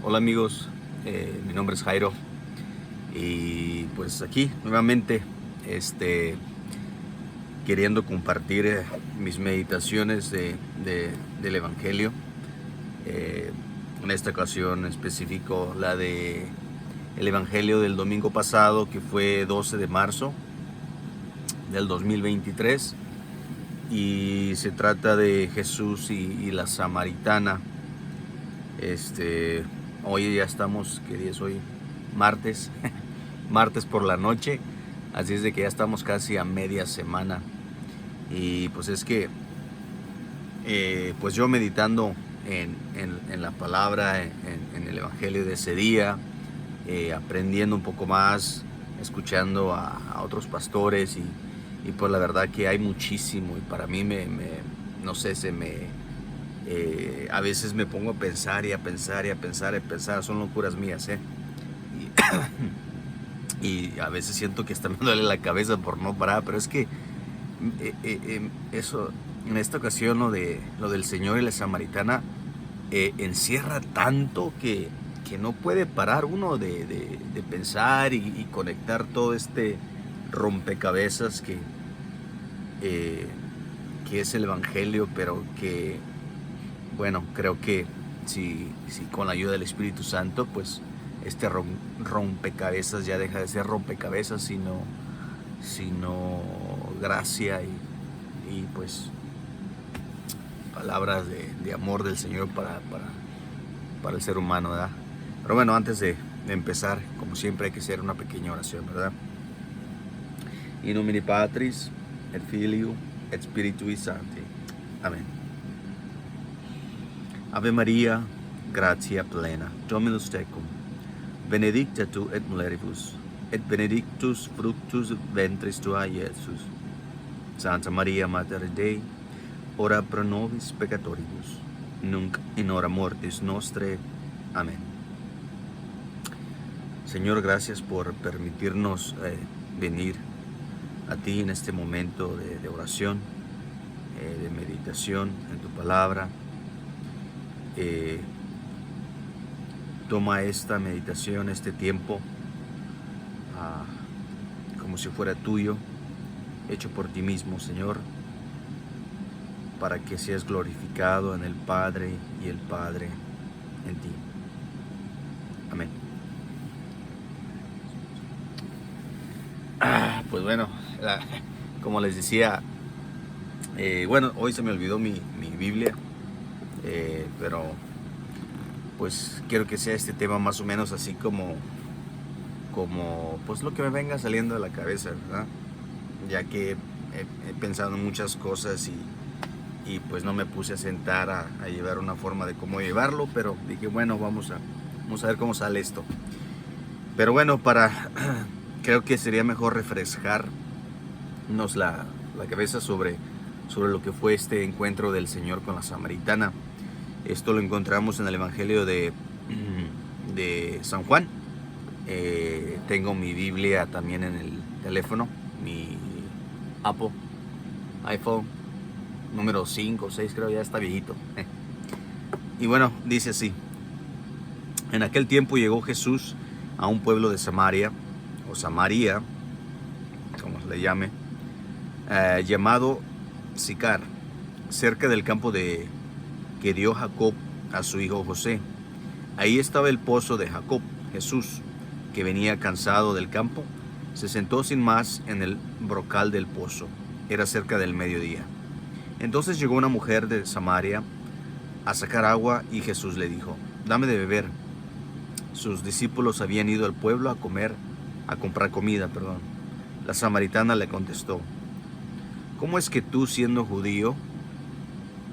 Hola amigos, mi nombre es Jairo y pues aquí nuevamente queriendo compartir mis meditaciones del Evangelio. Eh, en esta ocasión específico la de el Evangelio del domingo pasado, que fue 12 de marzo del 2023, y se trata de Jesús y la samaritana. Hoy ya estamos, ¿qué día es hoy? Martes, martes por la noche, así es de que ya estamos casi a media semana. Y pues es que, pues yo meditando en la palabra, en el evangelio de ese día, aprendiendo un poco más, escuchando a otros pastores y pues la verdad que hay muchísimo, y para mí no sé, a veces me pongo a pensar y a pensar y a pensar y a pensar, son locuras mías, y a veces siento que hasta me duele la cabeza por no parar, pero es que eso, en esta ocasión lo del Señor y la Samaritana encierra tanto que no puede parar uno de pensar y conectar todo este rompecabezas eh, que es el Evangelio, pero que, bueno, creo que si con la ayuda del Espíritu Santo, pues este rompecabezas ya deja de ser rompecabezas, sino gracia y pues palabras de amor del Señor para el ser humano, ¿verdad? Pero bueno, antes de empezar, como siempre hay que hacer una pequeña oración, ¿verdad? In nomine Patris, et Filio, et Spiritui Sancti. Amén. Ave Maria, gratia plena, Dominus tecum, benedicta tu et mulieribus, et benedictus fructus ventris tua, Iesus. Santa Maria, Mater Dei, ora pro nobis peccatoribus, nunc in hora mortis nostre. Amén. Señor, gracias por permitirnos venir a ti en este momento de oración, de meditación en tu palabra. Toma esta meditación, este tiempo, como si fuera tuyo, hecho por ti mismo, Señor, para que seas glorificado en el Padre y el Padre en ti. Amén. Pues bueno, como les decía, bueno, hoy se me olvidó mi Biblia, pero pues quiero que sea este tema más o menos así como pues lo que me venga saliendo de la cabeza, ¿verdad? Ya que he pensado en muchas cosas y pues no me puse a sentar a llevar una forma de cómo llevarlo, pero dije, bueno, vamos a ver cómo sale esto. Pero bueno, creo que sería mejor refrescarnos la cabeza sobre lo que fue este encuentro del Señor con la samaritana. Esto lo encontramos en el Evangelio de San Juan. Tengo mi Biblia también en el teléfono, mi iPhone número 5 o 6, creo, ya está viejito. Y bueno, dice así: en aquel tiempo llegó Jesús a un pueblo de Samaria, o Samaria, como se le llame, llamado Sicar, cerca del campo que dio Jacob a su hijo José. Ahí estaba el pozo de Jacob. Jesús, que venía cansado del campo, se sentó sin más en el brocal del pozo. Era cerca del mediodía. Entonces llegó una mujer de Samaria a sacar agua y Jesús le dijo: dame de beber. Sus discípulos habían ido al pueblo a comprar comida. La samaritana le contestó: ¿cómo es que tú, siendo judío,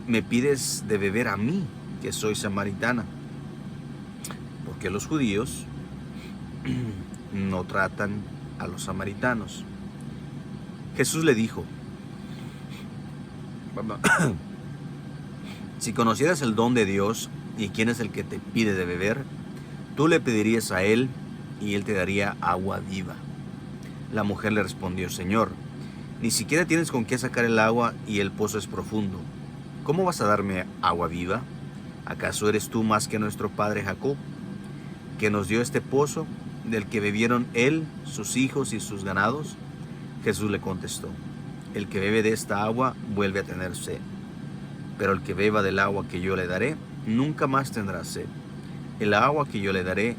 me pides de beber a mí, que soy samaritana? Porque los judíos no tratan a los samaritanos. Jesús le dijo: si conocieras el don de Dios y quién es el que te pide de beber, tú le pedirías a él y él te daría agua viva. La mujer le respondió: Señor, ni siquiera tienes con qué sacar el agua y el pozo es profundo. ¿Cómo vas a darme agua viva? ¿Acaso eres tú más que nuestro padre Jacob, que nos dio este pozo, del que bebieron él, sus hijos y sus ganados? Jesús le contestó: el que bebe de esta agua vuelve a tener sed, pero el que beba del agua que yo le daré, nunca más tendrá sed. El agua que yo le daré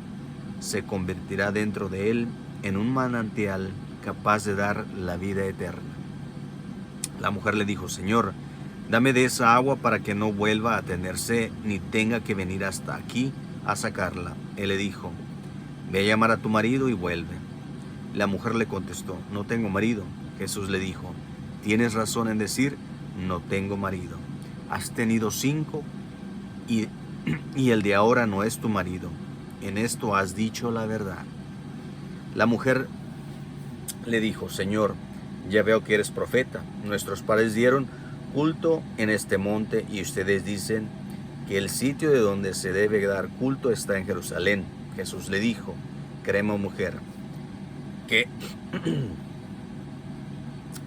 se convertirá dentro de él en un manantial capaz de dar la vida eterna. La mujer le dijo: Señor, dame de esa agua para que no vuelva a tener sed, ni tenga que venir hasta aquí a sacarla. Él le dijo: ve a llamar a tu marido y vuelve. La mujer le contestó: no tengo marido. Jesús le dijo: tienes razón en decir, no tengo marido. Has tenido 5 y el de ahora no es tu marido. En esto has dicho la verdad. La mujer le dijo: Señor, ya veo que eres profeta. Nuestros padres dieron culto en este monte y ustedes dicen que el sitio de donde se debe dar culto está en Jerusalén. Jesús le dijo: créeme, mujer,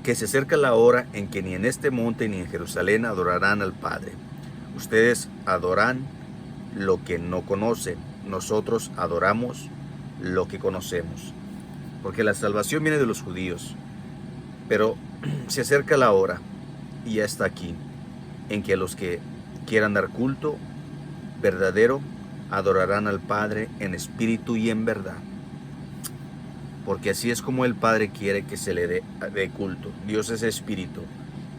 que se acerca la hora en que ni en este monte ni en Jerusalén adorarán al Padre. Ustedes adoran lo que no conocen, nosotros adoramos lo que conocemos, porque la salvación viene de los judíos. Pero se acerca la hora, y ya está aquí, en que los que quieran dar culto verdadero adorarán al Padre en espíritu y en verdad, porque así es como el Padre quiere que se le dé culto. Dios es espíritu,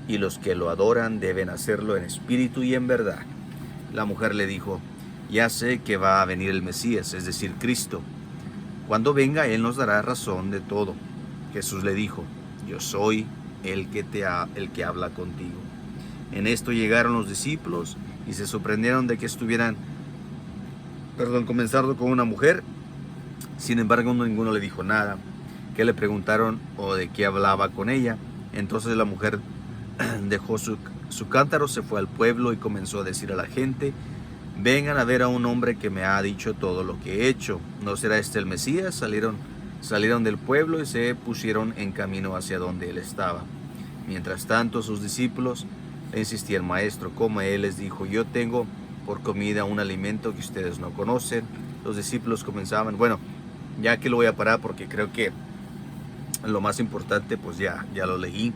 y los que lo adoran deben hacerlo en espíritu y en verdad. La mujer le dijo: ya sé que va a venir el Mesías, es decir, Cristo. Cuando venga, Él nos dará razón de todo. Jesús le dijo: yo soy el que habla contigo. En esto llegaron los discípulos y se sorprendieron de que comenzando con una mujer. Sin embargo, ninguno le dijo nada. Que le preguntaron o de qué hablaba con ella. Entonces la mujer dejó su cántaro, se fue al pueblo y comenzó a decir a la gente: vengan a ver a un hombre que me ha dicho todo lo que he hecho. ¿No será este el Mesías? Salieron del pueblo y se pusieron en camino hacia donde él estaba. Mientras tanto, sus discípulos le insistían: Maestro, come. Él les dijo: yo tengo por comida un alimento que ustedes no conocen. Los discípulos comenzaban, bueno, ya que lo voy a parar porque creo que lo más importante pues ya lo leí,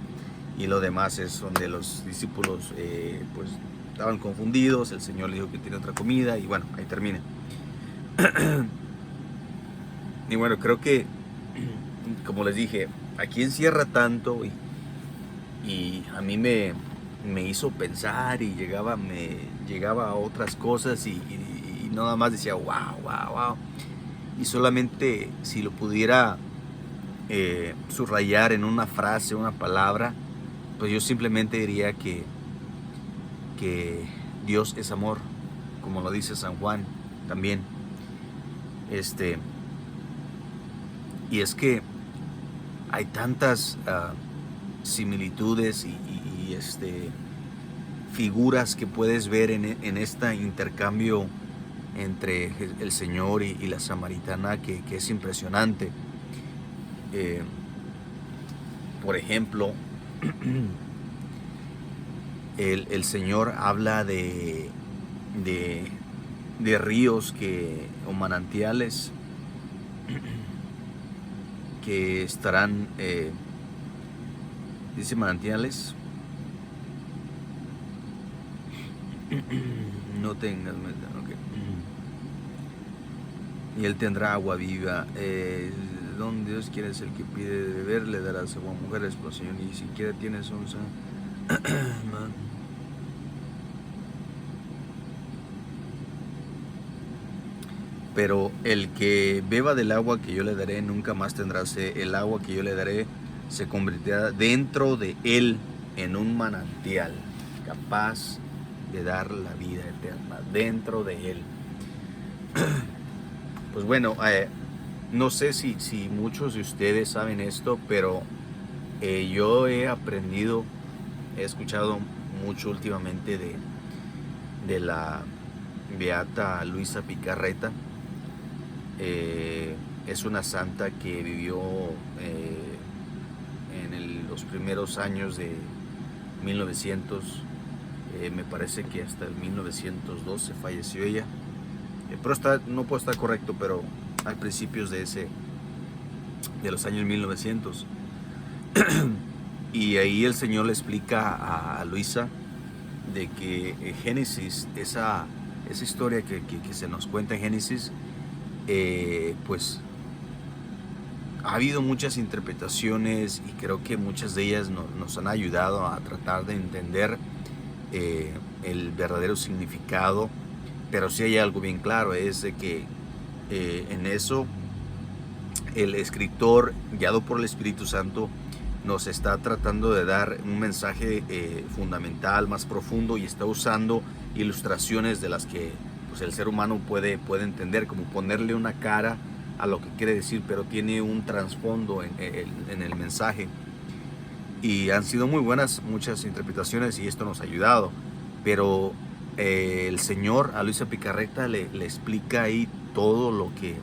y lo demás es donde los discípulos pues estaban confundidos. El Señor le dijo que tiene otra comida y bueno, ahí termina. Y bueno, creo que, como les dije, aquí encierra tanto y a mí me hizo pensar y me llegaba a otras cosas y nada más decía wow. Y solamente si lo pudiera subrayar en una frase, una palabra, pues yo simplemente diría que Dios es amor, como lo dice San Juan también. Y es que hay tantas similitudes y figuras que puedes ver en este intercambio entre el Señor y la samaritana que es impresionante. Por ejemplo, el Señor habla de ríos o manantiales que estarán, dice manantiales, no tengas, okay. Y él tendrá agua viva. Donde Dios quiere es el que pide de beber, le darás agua. Mujeres, pues Señor, ni siquiera tienes onza. Pero el que beba del agua que yo le daré nunca más tendrá sed. El agua que yo le daré se convertirá dentro de él en un manantial capaz de dar la vida eterna dentro de él. Pues bueno, no sé si muchos de ustedes saben esto, pero yo he escuchado mucho últimamente de la beata Luisa Picarreta. Es una santa que vivió en los primeros años de 1900, me parece que hasta el 1912 falleció ella. pero no puede estar correcto, pero a principios de los años 1900. Y ahí el Señor le explica a Luisa de que Génesis, esa historia que se nos cuenta en Génesis, pues ha habido muchas interpretaciones y creo que muchas de ellas nos han ayudado a tratar de entender el verdadero significado, pero sí hay algo bien claro, es de que en eso el escritor, guiado por el Espíritu Santo, nos está tratando de dar un mensaje fundamental, más profundo, y está usando ilustraciones de las que pues, el ser humano puede entender, como ponerle una cara a lo que quiere decir, pero tiene un trasfondo en el mensaje. Y han sido muy buenas muchas interpretaciones y esto nos ha ayudado, pero el Señor a Luisa Picarreta le explica ahí todo lo que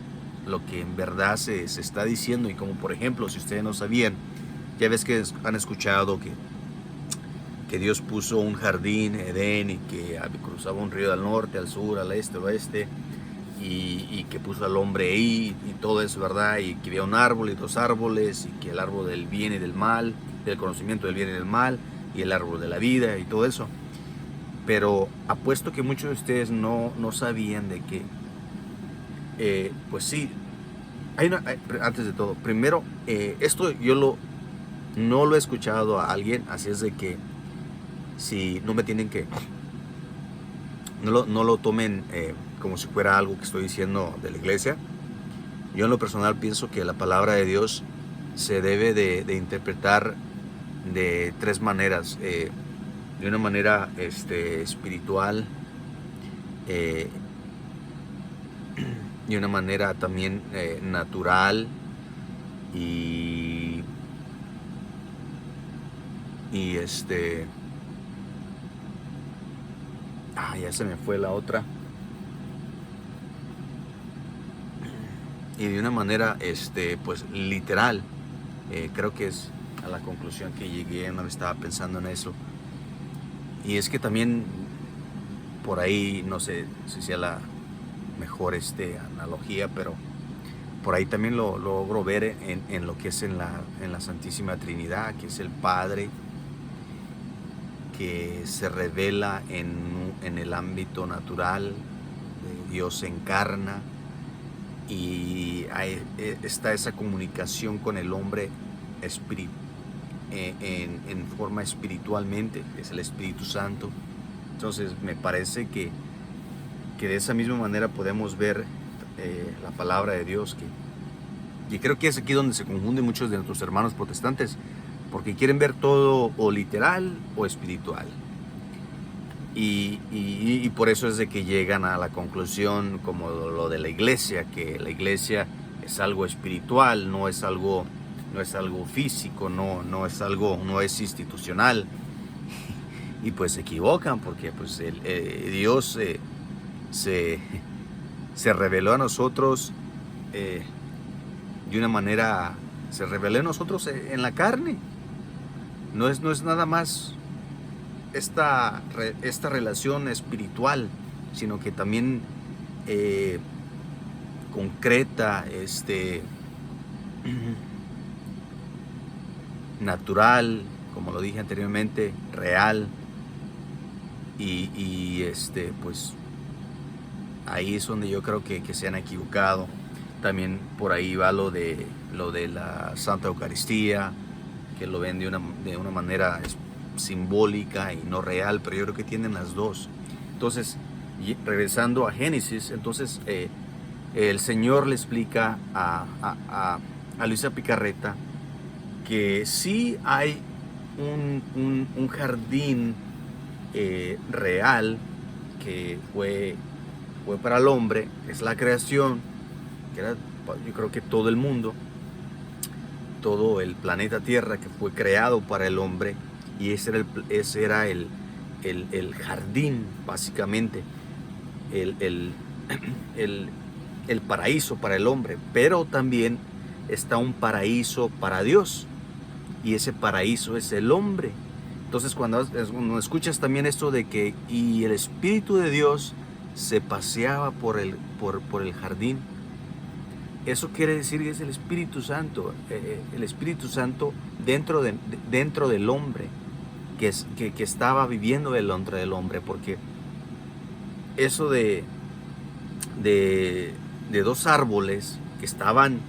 en verdad se está diciendo. Y como por ejemplo, si ustedes no sabían, ya ves que han escuchado que Dios puso un jardín, Edén, y que cruzaba un río al norte, al sur, al este, al oeste, y que puso al hombre ahí y todo eso, ¿verdad? Y que había un árbol y dos árboles, y que el árbol del bien y del mal, del conocimiento del bien y del mal, y el árbol de la vida y todo eso. Pero apuesto que muchos de ustedes no sabían de que, pues sí, antes de todo, primero, esto yo no lo he escuchado a alguien, así es de que si no me tienen que, no lo tomen como si fuera algo que estoy diciendo de la iglesia. Yo en lo personal pienso que la palabra de Dios se debe de interpretar de tres maneras. De una manera espiritual, de una manera también natural y ya se me fue la otra. Y de una manera pues literal. Creo que es a la conclusión que llegué una vez estaba pensando en eso. Y es que también por ahí, no sé si sea la mejor analogía, pero por ahí también lo logro ver en lo que es en la Santísima Trinidad, que es el Padre que se revela en el ámbito natural. Dios se encarna y está esa comunicación con el hombre en forma espiritualmente, es el Espíritu Santo. Entonces me parece que de esa misma manera podemos ver la palabra de Dios, y creo que es aquí donde se confunden muchos de nuestros hermanos protestantes, porque quieren ver todo o literal o espiritual, y por eso es de que llegan a la conclusión como lo de la iglesia, que la iglesia es algo espiritual, no es algo físico, no es institucional. Y pues se equivocan, porque pues Dios se reveló a nosotros de una manera, se reveló a nosotros en la carne. No es nada más esta relación espiritual, sino que también concreta, natural, como lo dije anteriormente, real, y pues ahí es donde yo creo que se han equivocado. También por ahí va lo de la Santa Eucaristía, que lo ven de una manera simbólica y no real, pero yo creo que tienen las dos. Entonces, regresando a Génesis, entonces el Señor le explica a Luisa Picarreta que sí hay un jardín real que fue para el hombre, es la creación, que era, yo creo que todo el mundo, todo el planeta Tierra, que fue creado para el hombre, y ese era el jardín, básicamente, el paraíso para el hombre. Pero también está un paraíso para Dios, y ese paraíso es el hombre. Entonces cuando escuchas también esto de que y el Espíritu de Dios se paseaba por el jardín. Eso quiere decir que es el Espíritu Santo dentro del hombre, que estaba viviendo dentro del hombre, porque eso de dos árboles que estaban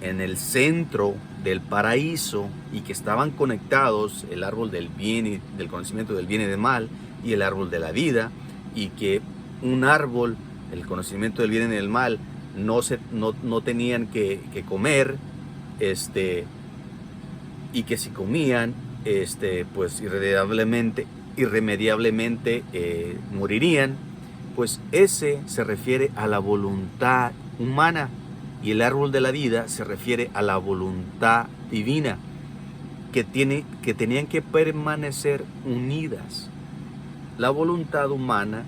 en el centro del paraíso y que estaban conectados, el árbol del bien y del conocimiento del bien y del mal y el árbol de la vida, y que un árbol, el conocimiento del bien y del mal, no tenían que comer, y que si comían, pues irremediablemente morirían. Pues ese se refiere a la voluntad humana, y el árbol de la vida se refiere a la voluntad divina, que tenían que permanecer unidas. La voluntad humana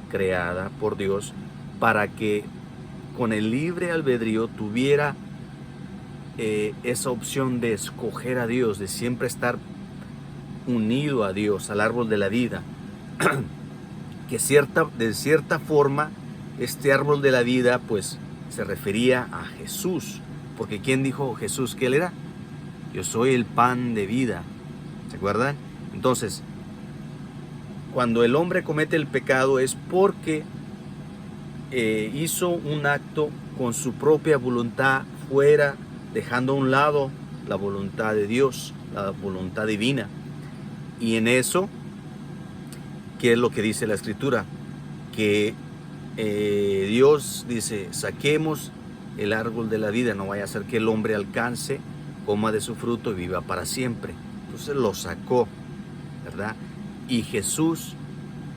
creada por Dios para que con el libre albedrío tuviera esa opción de escoger a Dios, de siempre estar unido a Dios, al árbol de la vida. Que de cierta forma este árbol de la vida pues se refería a Jesús, porque ¿quién dijo Jesús que él era? Yo soy el pan de vida, ¿se acuerdan? Entonces, cuando el hombre comete el pecado es porque hizo un acto con su propia voluntad fuera, dejando a un lado la voluntad de Dios, la voluntad divina. Y en eso, ¿qué es lo que dice la Escritura? Que Dios dice, saquemos el árbol de la vida, no vaya a ser que el hombre alcance, coma de su fruto y viva para siempre. Entonces lo sacó, ¿verdad? Y Jesús,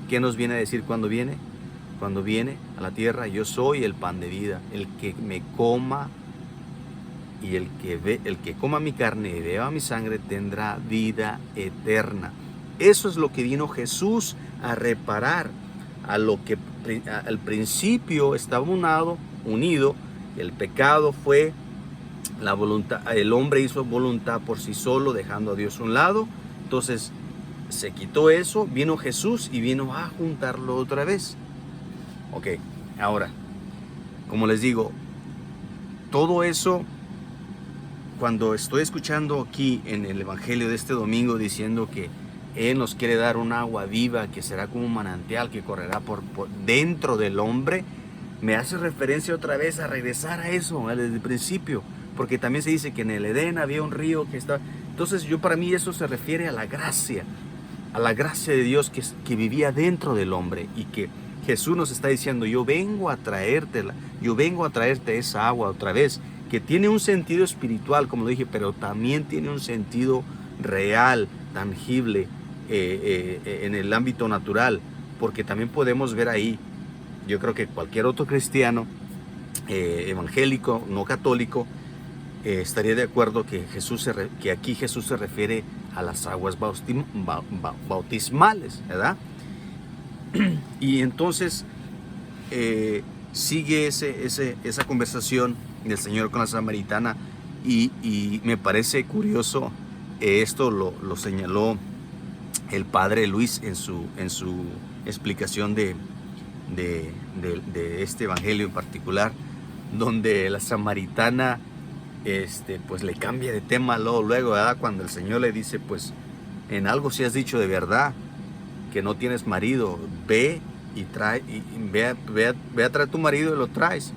¿qué nos viene a decir cuando viene? Cuando viene a la tierra: yo soy el pan de vida, el que me coma y el que coma mi carne y beba mi sangre tendrá vida eterna. Eso es lo que vino Jesús a reparar, a lo que al principio estaba unido. El pecado fue la voluntad, el hombre hizo voluntad por sí solo, dejando a Dios a un lado. Entonces se quitó eso, vino Jesús y vino a juntarlo otra vez. Ok, ahora, como les digo, todo eso, cuando estoy escuchando aquí en el Evangelio de este domingo diciendo que Él nos quiere dar un agua viva que será como un manantial que correrá por dentro del hombre, me hace referencia otra vez a regresar a eso, desde el principio, porque también se dice que en el Edén había un río que estaba. Entonces para mí eso se refiere a la gracia de Dios que vivía dentro del hombre, y que Jesús nos está diciendo: yo vengo a traerte esa agua otra vez, que tiene un sentido espiritual, como lo dije, pero también tiene un sentido real, tangible, en el ámbito natural, porque también podemos ver ahí, yo creo que cualquier otro cristiano, evangélico, no católico, estaría de acuerdo que aquí Jesús se refiere a las aguas bautismales, ¿verdad? Y entonces sigue esa conversación del Señor con la samaritana, y me parece curioso, esto lo señaló el padre Luis en su explicación de este evangelio en particular, donde la samaritana pues le cambia de tema luego, ¿verdad? Cuando el Señor le dice: pues en algo si has dicho de verdad, que no tienes marido, ve a traer tu marido y lo traes.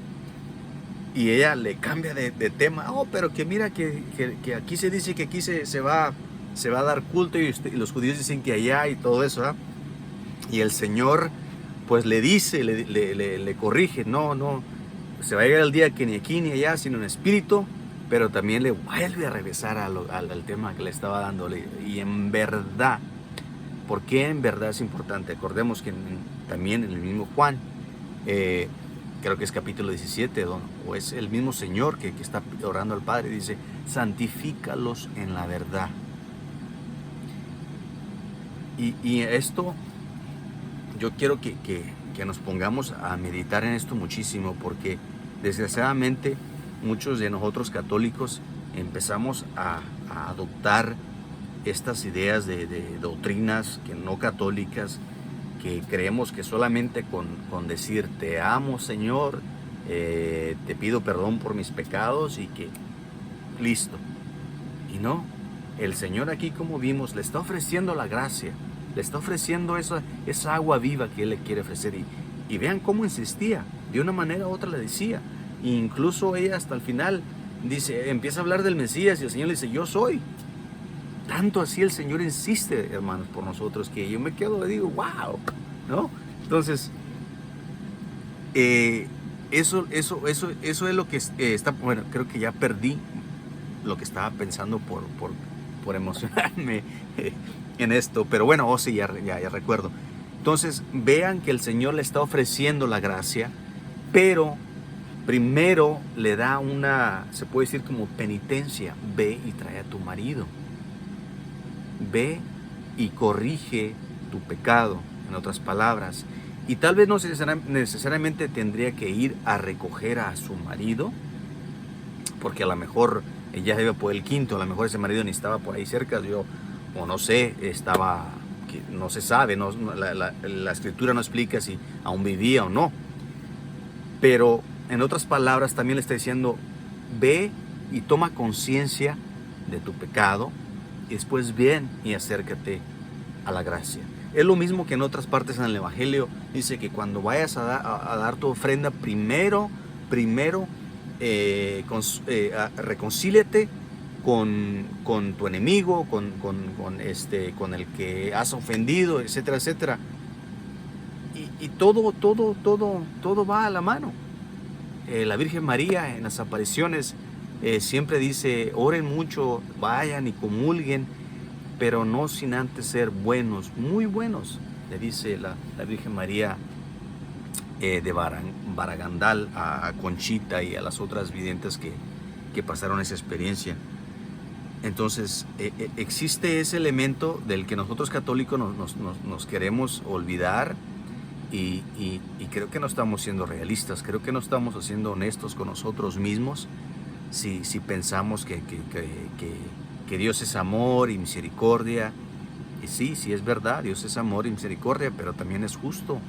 Y ella le cambia de tema: pero que mira que aquí se dice que aquí se va a dar culto, y los judíos dicen que allá, y todo eso, ¿verdad? Y el Señor pues le dice, le corrige: no, se va a llegar el día que ni aquí ni allá, sino en espíritu. Pero también le vuelve a regresar al tema que le estaba dándole. Y en verdad, ¿por qué en verdad es importante? Acordemos que también en el mismo Juan, creo que es capítulo 17, o es el mismo Señor que está orando al Padre, dice: santifícalos en la verdad. Y esto, yo quiero que nos pongamos a meditar en esto muchísimo, porque desgraciadamente muchos de nosotros católicos empezamos a adoptar estas ideas de doctrinas que no católicas, que creemos que solamente con decir te amo, Señor, te pido perdón por mis pecados y que listo. Y no, el Señor aquí, como vimos, le está ofreciendo la gracia, le está ofreciendo esa agua viva que Él le quiere ofrecer. Y vean cómo insistía, de una manera u otra le decía. E incluso ella hasta el final dice, empieza a hablar del Mesías y el Señor le dice, yo soy. Tanto así el Señor insiste, hermanos, por nosotros, que yo me quedo y digo, wow, ¿no? Entonces, eso es lo que está, bueno, creo que ya perdí lo que estaba pensando por emocionarme en esto, pero bueno, sí, ya recuerdo. Entonces, vean que el Señor le está ofreciendo la gracia, pero primero le da una, se puede decir como penitencia, ve y trae a tu marido. Ve y corrige tu pecado, en otras palabras. Y tal vez no necesariamente tendría que ir a recoger a su marido, porque a lo mejor ella iba por el quinto, a lo mejor ese marido ni estaba por ahí cerca, o no sé, estaba, no se sabe, la escritura no explica si aún vivía o no. Pero en otras palabras también le está diciendo, ve y toma conciencia de tu pecado, y después ven y acércate a la gracia. Es lo mismo que en otras partes en el Evangelio, dice que cuando vayas a dar tu ofrenda, primero reconcíliate con tu enemigo, con el que has ofendido, etcétera, etcétera. Y todo va a la mano. La Virgen María en las apariciones siempre dice, oren mucho, vayan y comulguen, pero no sin antes ser buenos, muy buenos, le dice la Virgen María de Baragandal a Conchita y a las otras videntes que pasaron esa experiencia. Entonces, existe ese elemento del que nosotros católicos nos queremos olvidar, y creo que no estamos siendo realistas, creo que no estamos siendo honestos con nosotros mismos si pensamos que Dios es amor y misericordia. Y sí es verdad, Dios es amor y misericordia, pero también es justo,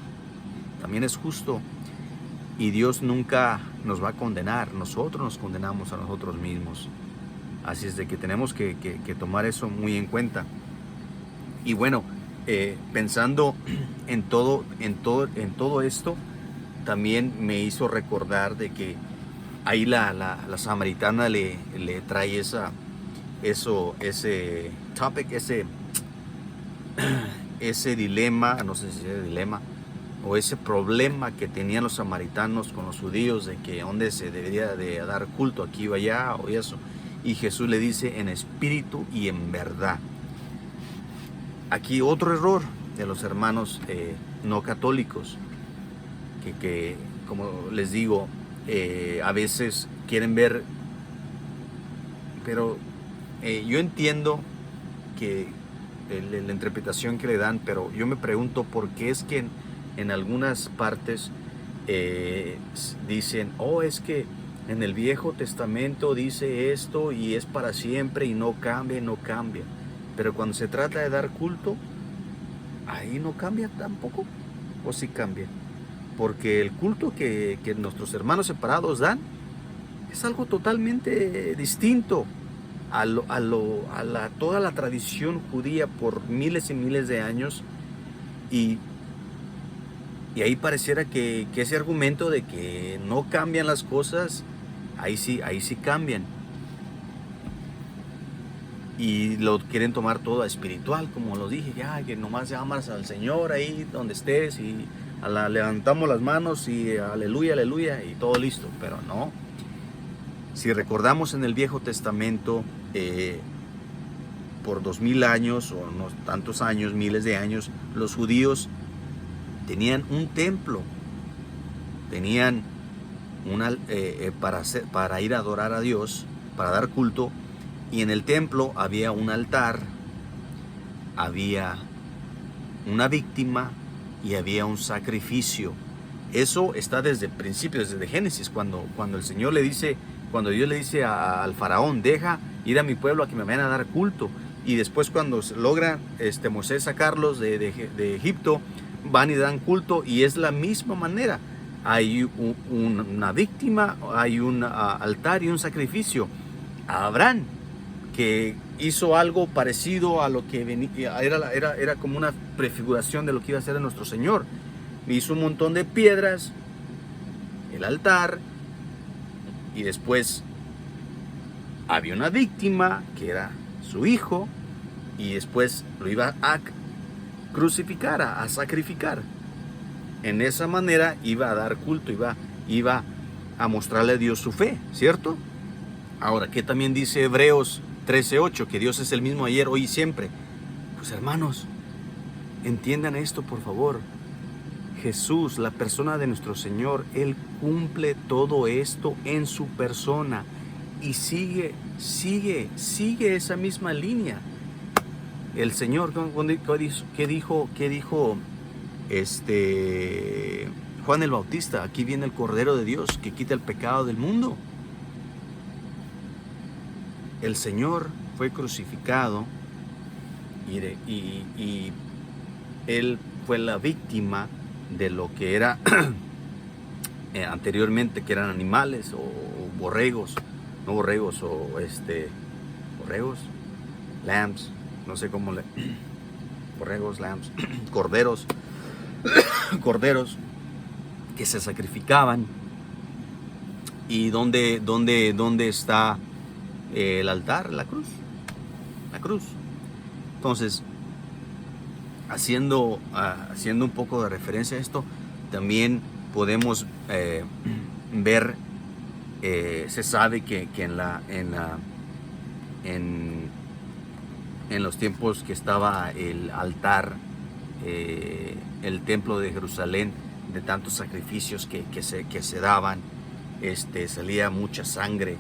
y Dios nunca nos va a condenar, nosotros nos condenamos a nosotros mismos. Así es de que tenemos que tomar eso muy en cuenta. Y bueno, pensando en todo esto, también me hizo recordar de que ahí la samaritana le trae ese topic, ese dilema, no sé si es dilema, o ese problema que tenían los samaritanos con los judíos de que dónde se debería de dar culto, aquí o allá, o eso. Y Jesús le dice en espíritu y en verdad. Aquí otro error de los hermanos no católicos, que como les digo, a veces quieren ver, pero yo entiendo que la interpretación que le dan, pero yo me pregunto por qué es que en algunas partes dicen, es que en el Viejo Testamento dice esto y es para siempre y no cambia. Pero cuando se trata de dar culto, ahí no cambia tampoco, o sí cambia. Porque el culto que nuestros hermanos separados dan es algo totalmente distinto a toda la tradición judía por miles y miles de años. Y ahí pareciera que ese argumento de que no cambian las cosas, ahí sí cambian. Y lo quieren tomar todo espiritual, como lo dije, ya que nomás amas al Señor ahí donde estés y levantamos las manos y aleluya, aleluya y todo listo. Pero no. Si recordamos en el Viejo Testamento, por 2000 años o no tantos años, miles de años, los judíos tenían un templo, tenían para ir a adorar a Dios, para dar culto, y en el templo había un altar, había una víctima y había un sacrificio. Eso está desde el principio, desde Génesis, cuando el Señor le dice, cuando Dios le dice al faraón, deja ir a mi pueblo a que me vayan a dar culto. Y después cuando logra Moisés sacarlos de Egipto, van y dan culto, y es la misma manera. Hay una víctima, hay un altar y un sacrificio. Abraham, que hizo algo parecido a lo que venía, era como una prefiguración de lo que iba a ser nuestro Señor. Hizo un montón de piedras, el altar, y después había una víctima que era su hijo, y después lo iba a crucificar, a sacrificar. En esa manera iba a dar culto, iba a mostrarle a Dios su fe, ¿cierto? Ahora, ¿qué también dice Hebreos 13:8? Que Dios es el mismo ayer, hoy y siempre. Pues hermanos, entiendan esto por favor. Jesús, la persona de nuestro Señor, Él cumple todo esto en su persona y sigue esa misma línea. El Señor, ¿qué dijo Juan el Bautista? Aquí viene el Cordero de Dios que quita el pecado del mundo. El Señor fue crucificado y Él fue la víctima de lo que era anteriormente, que eran animales o borregos, no borregos, o borregos, lambs, no sé cómo le, borregos, lambs, corderos, que se sacrificaban. ¿Y dónde está el altar? La cruz. Entonces, haciendo un poco de referencia a esto, también podemos ver, se sabe que en los tiempos que estaba el altar, el templo de Jerusalén, de tantos sacrificios que se daban, salía mucha sangre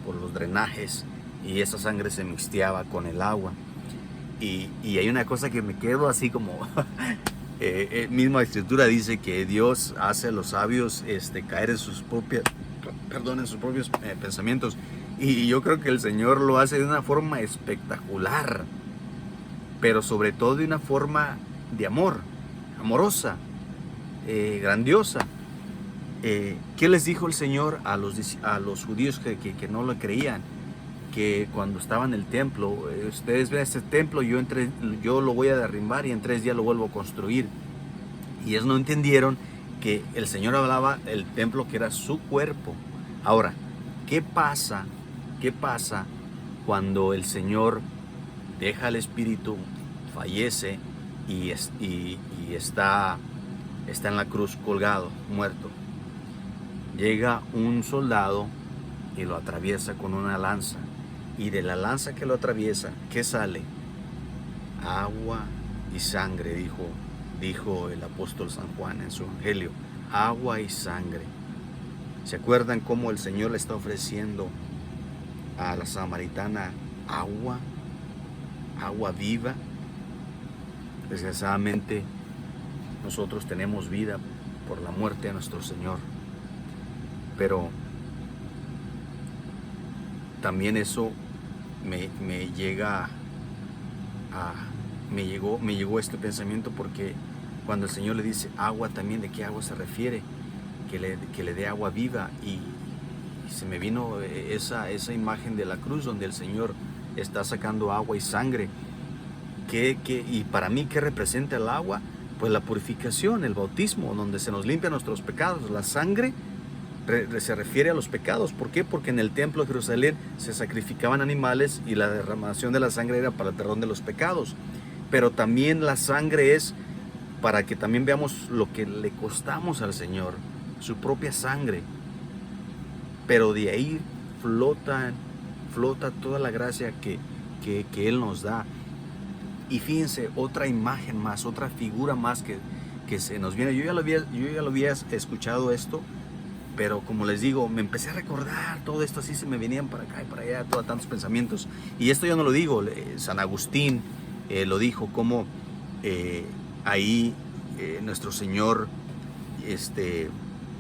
por los drenajes, y esa sangre se mixteaba con el agua. Y hay una cosa que me quedo así como misma escritura dice que Dios hace a los sabios caer en sus propios pensamientos, y yo creo que el Señor lo hace de una forma espectacular, pero sobre todo de una forma de amorosa, grandiosa. ¿Qué les dijo el Señor a los judíos que no lo creían? Que cuando estaba en el templo, ustedes ven este templo, yo lo voy a derribar y en 3 días lo vuelvo a construir. Y ellos no entendieron que el Señor hablaba del templo que era su cuerpo. Ahora, ¿qué pasa cuando el Señor deja el Espíritu, fallece y está en la cruz colgado, muerto? Llega un soldado y lo atraviesa con una lanza. Y de la lanza que lo atraviesa, ¿qué sale? Agua y sangre, dijo el apóstol San Juan en su evangelio. Agua y sangre. ¿Se acuerdan cómo el Señor le está ofreciendo a la samaritana agua viva? Desgraciadamente, nosotros tenemos vida por la muerte de nuestro Señor. Pero también eso me llegó este pensamiento, porque cuando el Señor le dice agua, también ¿de qué agua se refiere? Que le dé agua viva, y se me vino esa imagen de la cruz donde el Señor está sacando agua y sangre. Y para mí, ¿qué representa el agua? Pues la purificación, el bautismo, donde se nos limpian nuestros pecados. La sangre se refiere a los pecados. ¿Por qué? Porque en el templo de Jerusalén se sacrificaban animales y la derramación de la sangre era para el perdón de los pecados. Pero también la sangre es para que también veamos lo que le costamos al Señor, su propia sangre. Pero de ahí flota toda la gracia que Él nos da. Y fíjense, otra imagen más, otra figura más que se nos viene. Yo ya lo había escuchado esto, pero como les digo, me empecé a recordar todo esto, así se me venían para acá y para allá, tantos pensamientos. Y esto yo no lo digo, San Agustín lo dijo, como ahí nuestro Señor,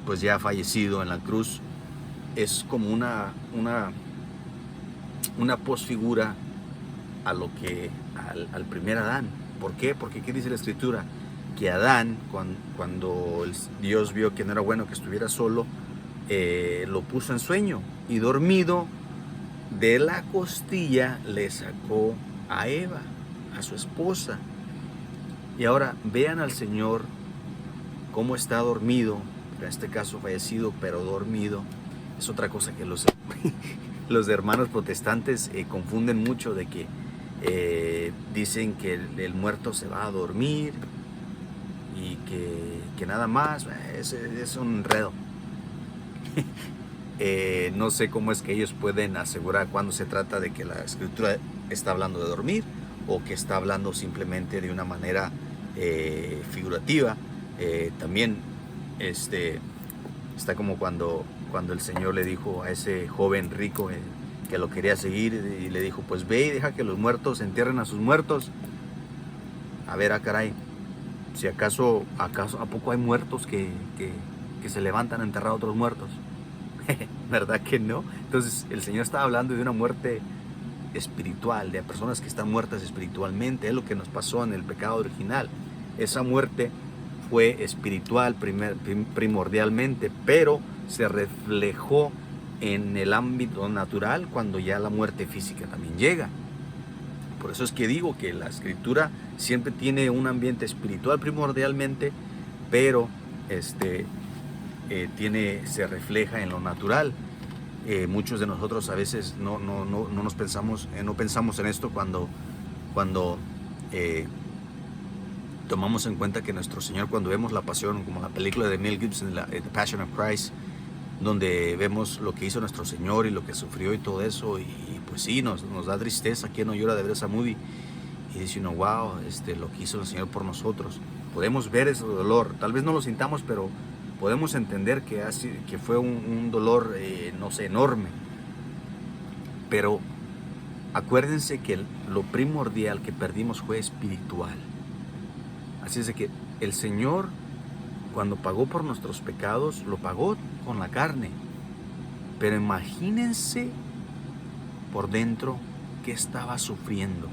pues ya fallecido en la cruz, es como una posfigura a lo que al primer Adán. ¿Por qué? Porque ¿qué dice la Escritura? que Adán, cuando Dios vio que no era bueno que estuviera solo, lo puso en sueño, y dormido de la costilla le sacó a Eva, a su esposa. Y ahora vean al Señor cómo está dormido, en este caso fallecido, pero dormido. Es otra cosa que los hermanos protestantes confunden mucho, de que dicen que el muerto se va a dormir y que nada más. Es un enredo. No sé cómo es que ellos pueden asegurar cuando se trata de que la escritura está hablando de dormir, o que está hablando simplemente de una manera figurativa. También está como cuando el Señor le dijo a ese joven rico que lo quería seguir, y le dijo, pues ve y deja que los muertos entierren a sus muertos. A ver, caray, si acaso ¿a poco hay muertos que se levantan a enterrar a otros muertos? ¿Verdad que no? Entonces el Señor estaba hablando de una muerte espiritual, de personas que están muertas espiritualmente. Es lo que nos pasó en el pecado original. Esa muerte fue espiritual primordialmente, pero se reflejó en el ámbito natural cuando ya la muerte física también llega. Por eso es que digo que la escritura siempre tiene un ambiente espiritual primordialmente, pero se refleja en lo natural. Muchos de nosotros a veces no pensamos en esto cuando tomamos en cuenta que nuestro Señor, cuando vemos la pasión, como la película de Mel Gibson, The Passion of Christ, donde vemos lo que hizo nuestro Señor y lo que sufrió y todo eso, y pues sí, nos da tristeza. ¿Quién no llora de ver esa movie? Y dice uno, wow, lo que hizo el Señor por nosotros. Podemos ver ese dolor, tal vez no lo sintamos, pero podemos entender que fue un dolor, no sé, enorme. Pero acuérdense que lo primordial que perdimos fue espiritual. Así es de que el Señor, cuando pagó por nuestros pecados, lo pagó con la carne. Pero imagínense por dentro qué estaba sufriendo.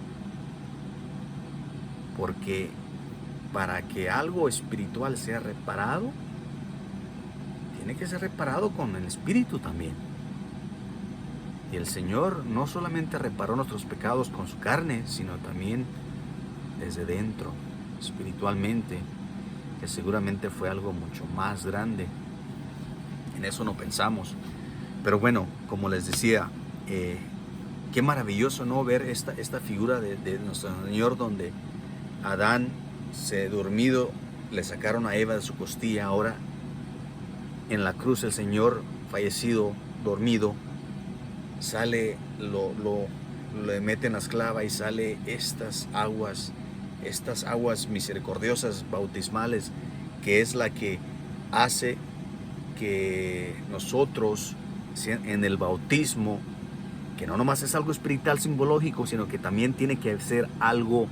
Porque para que algo espiritual sea reparado, tiene que ser reparado con el espíritu también. Y el Señor no solamente reparó nuestros pecados con su carne, sino también desde dentro, espiritualmente, que seguramente fue algo mucho más grande. En eso no pensamos. Pero bueno, como les decía, qué maravilloso, ¿no? Ver esta figura de nuestro Señor, donde Adán dormido, le sacaron a Eva de su costilla. Ahora en la cruz el Señor fallecido, dormido, sale, le meten la esclava y sale estas aguas misericordiosas bautismales, que es la que hace que nosotros en el bautismo, que no nomás es algo espiritual simbológico, sino que también tiene que ser algo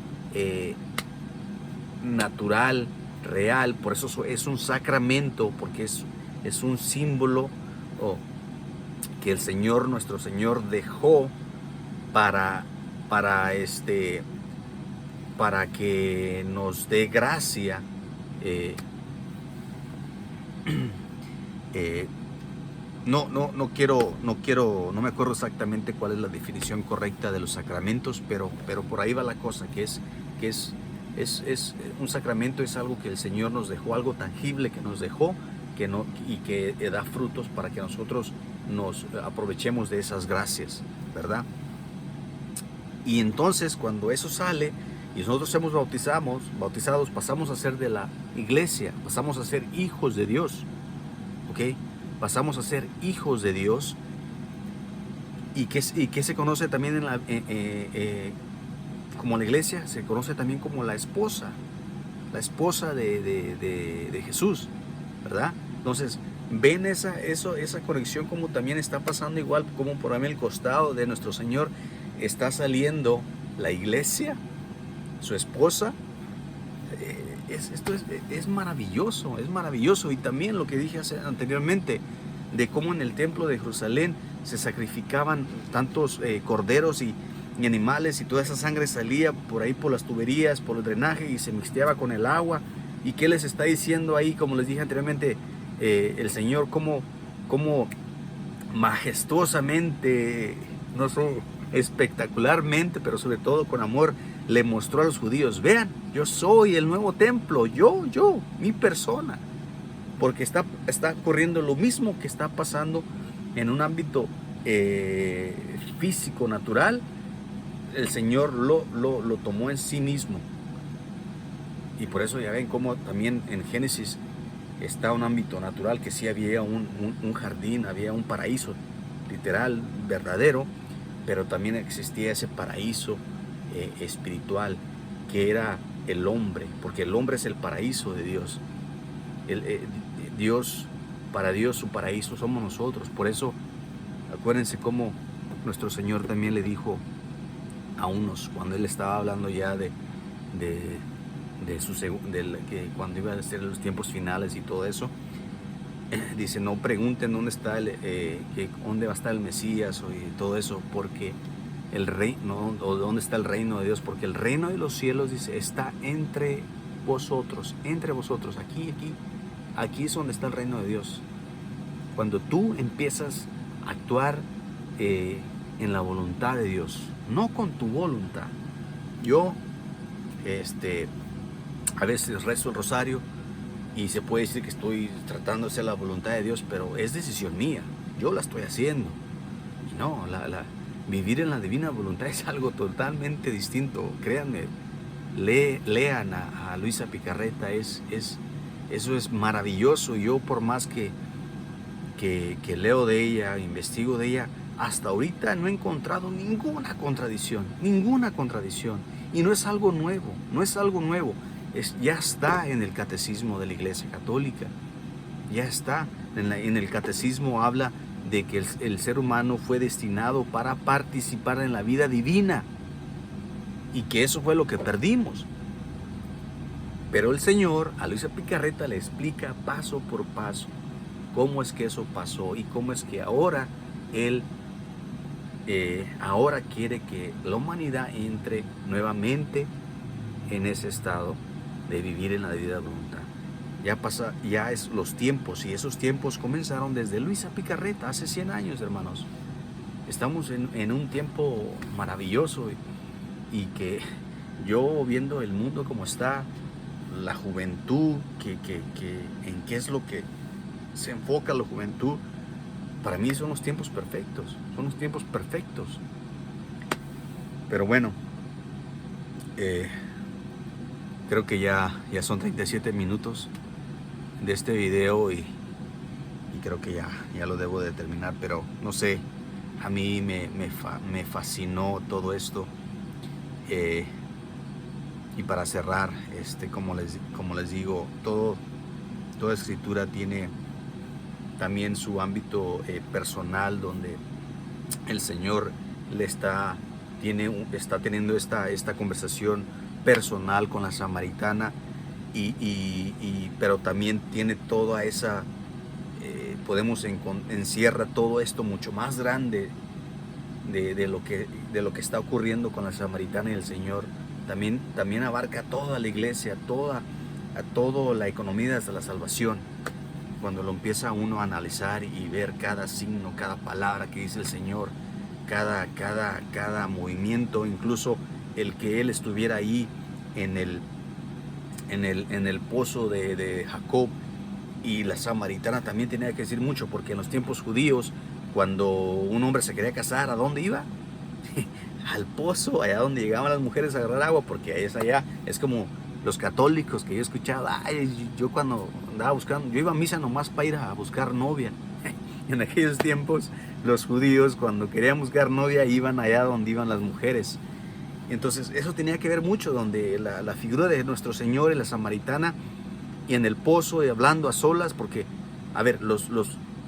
natural, real. Por eso es un sacramento, porque es un símbolo que el Señor, nuestro Señor, dejó para que nos dé gracia. No me acuerdo exactamente cuál es la definición correcta de los sacramentos, pero por ahí va la cosa, que es un sacramento, es algo que el Señor nos dejó, algo tangible que nos dejó, y que da frutos para que nosotros nos aprovechemos de esas gracias, ¿verdad? Y entonces, cuando eso sale y nosotros somos bautizados, pasamos a ser de la iglesia, pasamos a ser hijos de Dios, ¿ok? Pasamos a ser hijos de Dios. ¿Y qué se conoce también como la iglesia? Se conoce también como la esposa de Jesús, ¿verdad? Entonces, ven esa conexión, como también está pasando, igual como por ahí el costado de nuestro Señor está saliendo la iglesia, su esposa. Esto es maravilloso, es maravilloso. Y también lo que dije anteriormente, de cómo en el templo de Jerusalén se sacrificaban tantos corderos y animales, y toda esa sangre salía por ahí por las tuberías, por el drenaje, y se mixteaba con el agua, ¿Y qué les está diciendo ahí? Como les dije anteriormente, el Señor como majestuosamente, no sé, espectacularmente, pero sobre todo con amor, le mostró a los judíos: vean, yo soy el nuevo templo, mi persona. Porque está ocurriendo lo mismo que está pasando en un ámbito físico, natural. El Señor lo tomó en sí mismo. Y por eso ya ven cómo también en Génesis está un ámbito natural, que sí había un jardín, había un paraíso literal, verdadero, pero también existía ese paraíso espiritual, que era el hombre, porque el hombre es el paraíso de Dios. Para Dios su paraíso somos nosotros. Por eso acuérdense cómo nuestro Señor también le dijo a unos, cuando Él estaba hablando ya de que cuando iba a ser los tiempos finales y todo eso, dice: no pregunten dónde está dónde va a estar el Mesías y todo eso, porque el reino, o dónde está el reino de Dios, porque el reino de los cielos, dice, está entre vosotros, aquí es donde está el reino de Dios. Cuando tú empiezas a actuar en la voluntad de Dios, no con tu voluntad. Yo a veces rezo el rosario y se puede decir que estoy tratando de hacer la voluntad de Dios, pero es decisión mía, yo la estoy haciendo. Y no, vivir en la divina voluntad es algo totalmente distinto. Créanme, lean a Luisa Picarreta, eso es maravilloso. Yo, por más que leo de ella, investigo de ella, hasta ahorita no he encontrado ninguna contradicción. Y no es algo nuevo, ya está en el catecismo de la Iglesia Católica. Ya está, en el catecismo habla de que el ser humano fue destinado para participar en la vida divina, y que eso fue lo que perdimos. Pero el Señor a Luisa Picarreta le explica paso por paso cómo es que eso pasó, y cómo es que ahora Él ahora quiere que la humanidad entre nuevamente en ese estado de vivir en la divina voluntad. Ya es los tiempos, y esos tiempos comenzaron desde Luisa Picarreta hace 100 años, hermanos. Estamos en un tiempo maravilloso, y que yo, viendo el mundo como está, la juventud, en qué es lo que se enfoca la juventud, para mí son los tiempos perfectos, Pero bueno, creo que ya son 37 minutos de este video, y creo que ya lo debo de terminar, pero no sé, a mí me fascinó todo esto. Y para cerrar, como les digo, toda escritura tiene también su ámbito personal, donde el Señor está teniendo esta conversación personal con la samaritana, pero también tiene toda esa, encierra todo esto mucho más grande de lo que está ocurriendo con la samaritana y el Señor. También abarca a toda la iglesia, a toda la economía de la salvación. Cuando lo empieza uno a analizar y ver cada signo, cada palabra que dice el Señor, cada movimiento, incluso el que Él estuviera ahí en el pozo de Jacob, y la samaritana también tenía que decir mucho, porque en los tiempos judíos, cuando un hombre se quería casar, ¿a dónde iba? Al pozo, allá donde llegaban las mujeres a agarrar agua, porque es como los católicos que yo escuchaba. Yo cuando andaba buscando, yo iba a misa nomás para ir a buscar novia. En aquellos tiempos, los judíos, cuando querían buscar novia, iban allá donde iban las mujeres. Entonces eso tenía que ver mucho, donde la figura de nuestro Señor y la samaritana, y en el pozo, y hablando a solas, porque, a ver,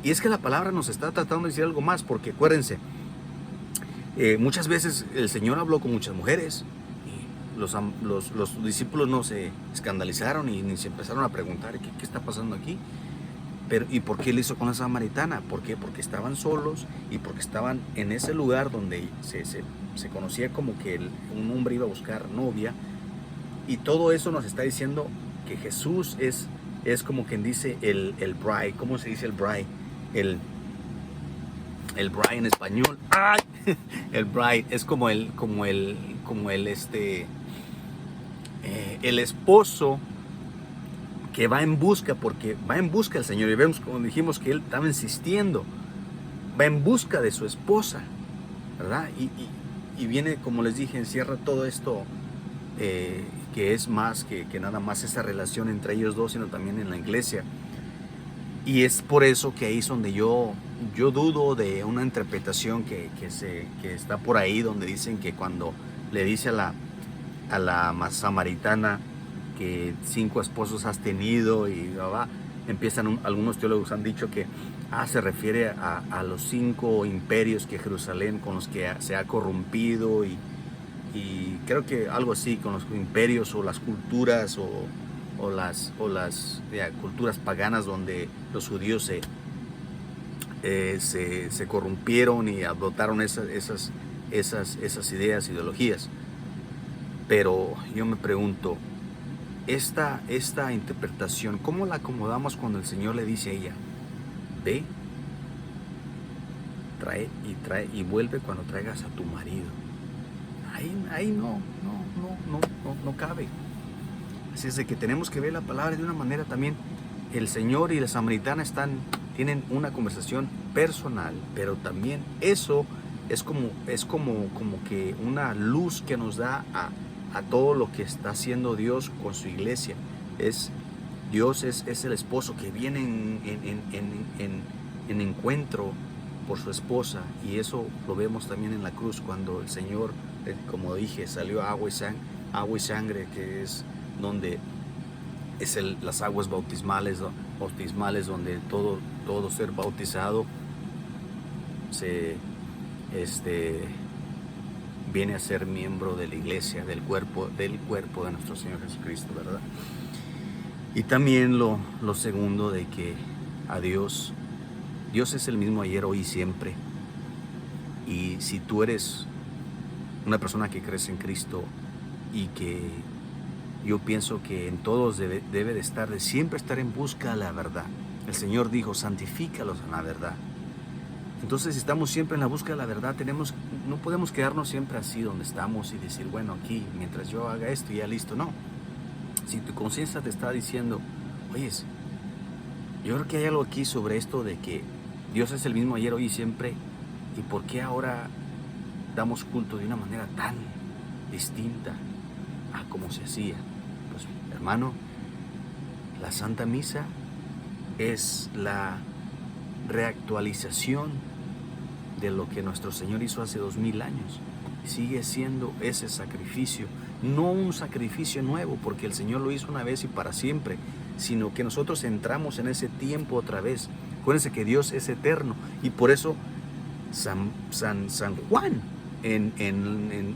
y es que la palabra nos está tratando de decir algo más, porque acuérdense, muchas veces el Señor habló con muchas mujeres, y los discípulos no se escandalizaron y ni se empezaron a preguntar qué está pasando aquí. ¿Y por qué lo hizo con la samaritana? ¿Por qué? Porque estaban solos, y porque estaban en ese lugar donde se conocía como que un hombre iba a buscar novia. Y todo eso nos está diciendo que Jesús es como quien dice el bride. ¿Cómo se dice el bride? El bride en español. ¡Ay! El bride es como el esposo que va en busca, porque va en busca del Señor. Y vemos, como dijimos, que él estaba insistiendo, va en busca de su esposa, ¿verdad? Y viene, como les dije, encierra todo esto, que es más que nada más esa relación entre ellos dos, sino también en la iglesia. Y es por eso que ahí es donde yo dudo de una interpretación que está por ahí, donde dicen que cuando le dice a la samaritana que 5 esposos has tenido, y empiezan, algunos teólogos han dicho que se refiere a los 5 imperios que Jerusalén, con los que se ha corrompido, y creo que algo así, con los imperios o las culturas o las culturas paganas donde los judíos se corrompieron y adoptaron esas ideas, ideologías. Pero yo me pregunto, esta interpretación, ¿cómo la acomodamos cuando el Señor le dice a ella: ve, trae y vuelve cuando traigas a tu marido? Ahí no cabe. Así es de que tenemos que ver la palabra de una manera también. El Señor y la samaritana tienen una conversación personal, pero también eso es como que una luz que nos da a todo lo que está haciendo Dios con su iglesia. Dios es el esposo que viene en encuentro por su esposa, y eso lo vemos también en la cruz, cuando el Señor, como dije, salió agua y sangre, que es donde es las aguas bautismales, donde todo ser bautizado viene a ser miembro de la iglesia, del cuerpo de nuestro Señor Jesucristo, ¿verdad? Y también lo segundo, de que a Dios es el mismo ayer, hoy y siempre. Y si tú eres una persona que crees en Cristo, y que yo pienso que en todos debe de siempre estar en busca de la verdad. El Señor dijo: santifícalos en la verdad. Entonces, si estamos siempre en la búsqueda de la verdad, no podemos quedarnos siempre así donde estamos y decir: bueno, aquí, mientras yo haga esto, ya listo. No. Si tu conciencia te está diciendo: oyes, yo creo que hay algo aquí sobre esto de que Dios es el mismo ayer, hoy y siempre, ¿y por qué ahora damos culto de una manera tan distinta a como se hacía? Pues, hermano, la Santa Misa es la reactualización de lo que nuestro Señor hizo hace 2000 años. Sigue siendo ese sacrificio, no un sacrificio nuevo, porque el Señor lo hizo una vez y para siempre, sino que nosotros entramos en ese tiempo otra vez. Acuérdense que Dios es eterno, y por eso San Juan en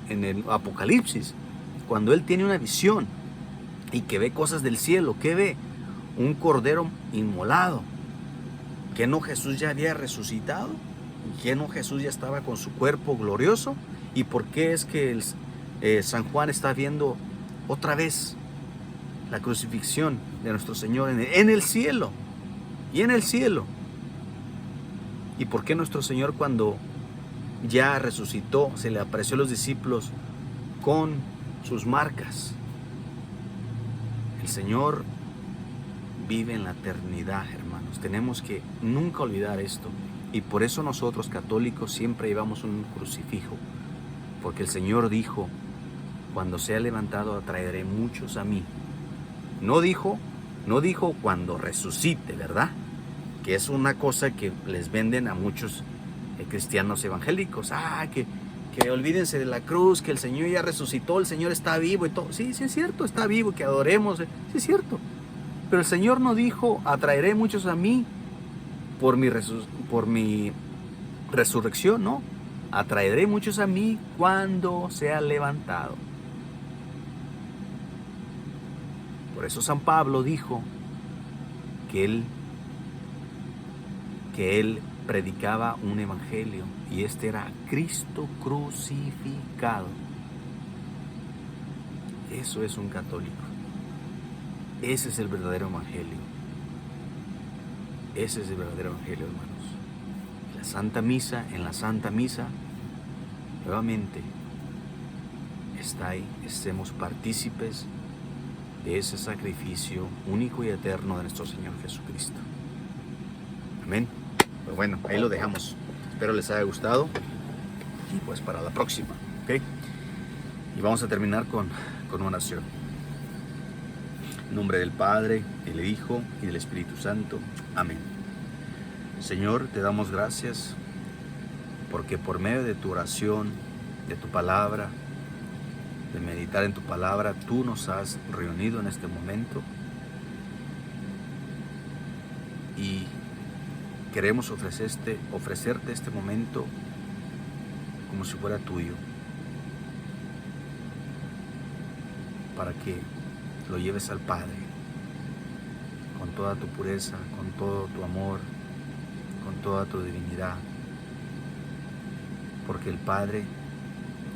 el Apocalipsis, cuando él tiene una visión y que ve cosas del cielo, ¿qué ve? Un cordero inmolado. ¿Que no Jesús ya había resucitado? ¿Que no Jesús ya estaba con su cuerpo glorioso? ¿Y por qué es que San Juan está viendo otra vez la crucifixión de nuestro Señor en el cielo? Y en el cielo. ¿Y por qué nuestro Señor, cuando ya resucitó, se le apareció a los discípulos con sus marcas? El Señor vive en la eternidad, hermanos. Tenemos que nunca olvidar esto. Y por eso nosotros, católicos, siempre llevamos un crucifijo. Porque el Señor dijo: cuando sea levantado, atraeré muchos a mí. No dijo cuando resucite, ¿verdad? Que es una cosa que les venden a muchos cristianos evangélicos. Que olvídense de la cruz, que el Señor ya resucitó, el Señor está vivo y todo. Sí, sí es cierto, está vivo, que adoremos. Sí es cierto. Pero el Señor no dijo: atraeré muchos a mí por mi resurrección, no. Atraeré muchos a mí cuando sea levantado. Por eso San Pablo dijo que él predicaba un evangelio, y este era Cristo crucificado. Eso es un católico. Ese es el verdadero evangelio. Ese es el verdadero evangelio, hermanos. En la Santa Misa, nuevamente está ahí, estemos partícipes de ese sacrificio único y eterno de nuestro Señor Jesucristo. Amén. Pues bueno, ahí lo dejamos. Espero les haya gustado. Y pues para la próxima, ¿ok? Y vamos a terminar con una oración. En nombre del Padre, del Hijo y del Espíritu Santo. Amén. Señor, te damos gracias porque por medio de tu oración, de tu palabra, de meditar en tu palabra, tú nos has reunido en este momento y queremos ofrecerte este momento como si fuera tuyo, para que lo lleves al Padre con toda tu pureza, con todo tu amor, con toda tu divinidad, porque el Padre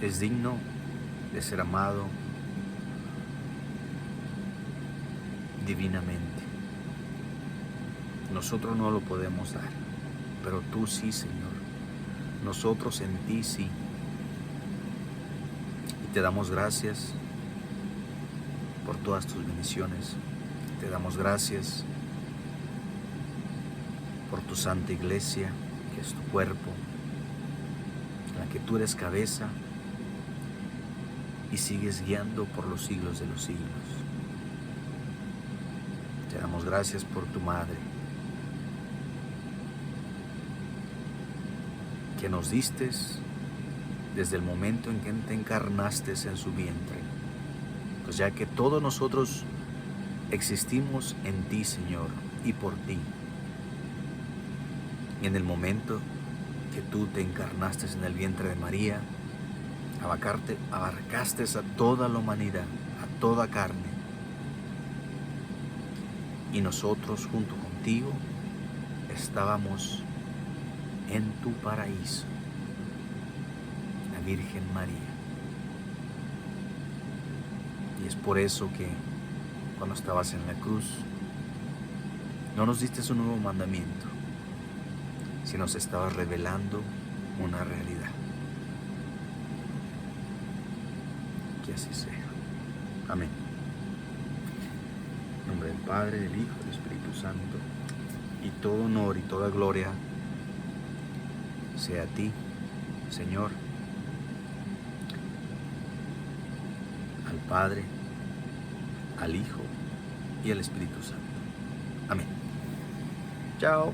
es digno de ser amado divinamente. Nosotros no lo podemos dar, pero tú sí, Señor. Nosotros en ti sí. Y te damos gracias por todas tus bendiciones. Te damos gracias por tu santa iglesia, que es tu cuerpo, en la que tú eres cabeza y sigues guiando por los siglos de los siglos. Te damos gracias por tu madre, que nos diste desde el momento en que te encarnaste en su vientre, pues ya que todos nosotros existimos en ti, Señor, y por ti. Y en el momento que tú te encarnaste en el vientre de María, abarcaste a toda la humanidad, a toda carne. Y nosotros junto contigo estábamos en tu paraíso, la Virgen María. Y es por eso que cuando estabas en la cruz, no nos diste un nuevo mandamiento, sino nos estabas revelando una realidad. Que así sea. Amén. En nombre del Padre, del Hijo y del Espíritu Santo, y todo honor y toda gloria sea a ti, Señor, al Padre, al Hijo y al Espíritu Santo. Amén. Chao.